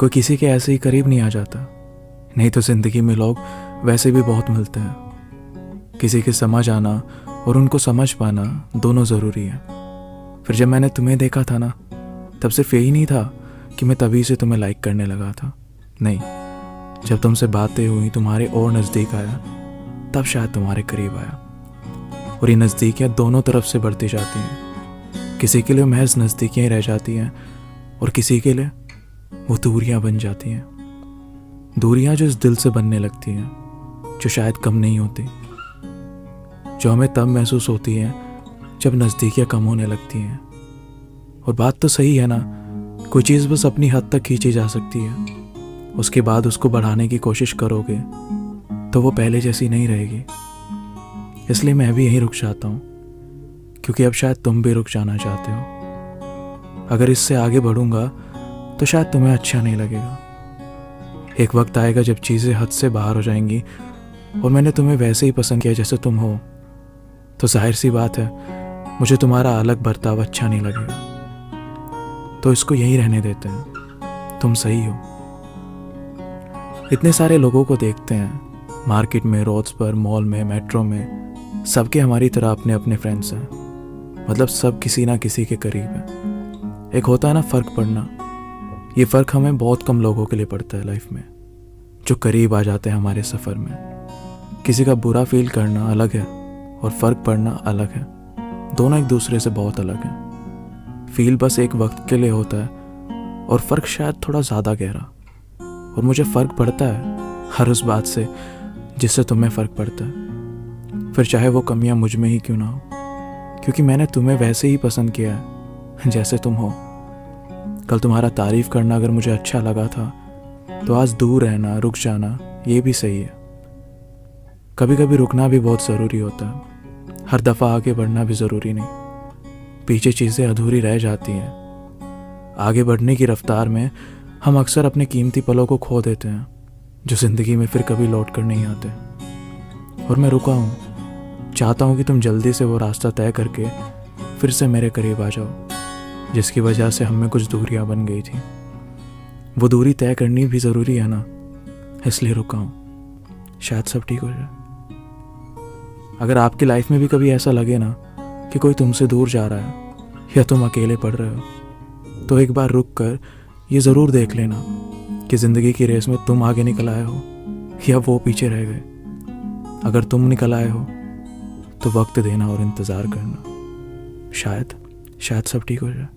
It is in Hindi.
कोई किसी के ऐसे ही करीब नहीं आ जाता, नहीं तो ज़िंदगी में लोग वैसे भी बहुत मिलते हैं। किसी के समझ आना और उनको समझ पाना दोनों ज़रूरी है। फिर जब मैंने तुम्हें देखा था ना, तब सिर्फ यही नहीं था कि मैं तभी से तुम्हें लाइक करने लगा था। नहीं, जब तुमसे बातें हुई, तुम्हारे और नज़दीक आया, तब शायद तुम्हारे करीब आया। और ये नज़दीकियाँ दोनों तरफ से बढ़ती जाती हैं। किसी के लिए महज नज़दीकियाँ ही रह जाती हैं और किसी के लिए वो दूरियां बन जाती हैं। दूरियां जो इस दिल से बनने लगती हैं, जो शायद कम नहीं होती, जो हमें तब महसूस होती हैं जब नज़दीकियां कम होने लगती हैं। और बात तो सही है ना, कोई चीज़ बस अपनी हद तक खींची जा सकती है, उसके बाद उसको बढ़ाने की कोशिश करोगे तो वो पहले जैसी नहीं रहेगी। इसलिए मैं भी यहीं रुक जाता हूँ, क्योंकि अब शायद तुम भी रुक जाना चाहते हो। अगर इससे आगे बढ़ूंगा तो शायद तुम्हें अच्छा नहीं लगेगा। एक वक्त आएगा जब चीज़ें हद से बाहर हो जाएंगी और मैंने तुम्हें वैसे ही पसंद किया जैसे तुम हो, तो जाहिर सी बात है मुझे तुम्हारा अलग बर्ताव अच्छा नहीं लगेगा। तो इसको यहीं रहने देते हैं, तुम सही हो। इतने सारे लोगों को देखते हैं मार्केट में, रोड्स पर, मॉल में, मेट्रो में, सबके हमारी तरह अपने अपने फ्रेंड्स हैं। मतलब सब किसी ना किसी के करीब है। एक होता है ना फ़र्क पड़ना, ये फ़र्क हमें बहुत कम लोगों के लिए पड़ता है लाइफ में, जो करीब आ जाते हैं हमारे सफ़र में। किसी का बुरा फील करना अलग है और फ़र्क पड़ना अलग है। दोनों एक दूसरे से बहुत अलग हैं। फील बस एक वक्त के लिए होता है और फ़र्क शायद थोड़ा ज़्यादा गहरा। और मुझे फ़र्क पड़ता है हर उस बात से जिससे तुम्हें फ़र्क पड़ता है, फिर चाहे वो कमियां मुझ में ही क्यों ना हो, क्योंकि मैंने तुम्हें वैसे ही पसंद किया है जैसे तुम हो। कल तुम्हारा तारीफ़ करना अगर मुझे अच्छा लगा था, तो आज दूर रहना, रुक जाना, ये भी सही है। कभी कभी रुकना भी बहुत ज़रूरी होता है, हर दफ़ा आगे बढ़ना भी ज़रूरी नहीं। पीछे चीज़ें अधूरी रह जाती हैं। आगे बढ़ने की रफ्तार में हम अक्सर अपने कीमती पलों को खो देते हैं, जो ज़िंदगी में फिर कभी लौट कर नहीं आते। और मैं रुका हूँ, चाहता हूँ कि तुम जल्दी से वो रास्ता तय करके फिर से मेरे करीब आ जाओ, जिसकी वजह से हम में कुछ दूरियां बन गई थी। वो दूरी तय करनी भी ज़रूरी है ना, इसलिए रुका हूँ, शायद सब ठीक हो जाए। अगर आपकी लाइफ में भी कभी ऐसा लगे ना कि कोई तुमसे दूर जा रहा है या तुम अकेले पड़ रहे हो, तो एक बार रुक कर ये ज़रूर देख लेना कि ज़िंदगी की रेस में तुम आगे निकल आए हो या वो पीछे रह गए। अगर तुम निकल आए हो तो वक्त देना और इंतज़ार करना, शायद सब ठीक हो जाए।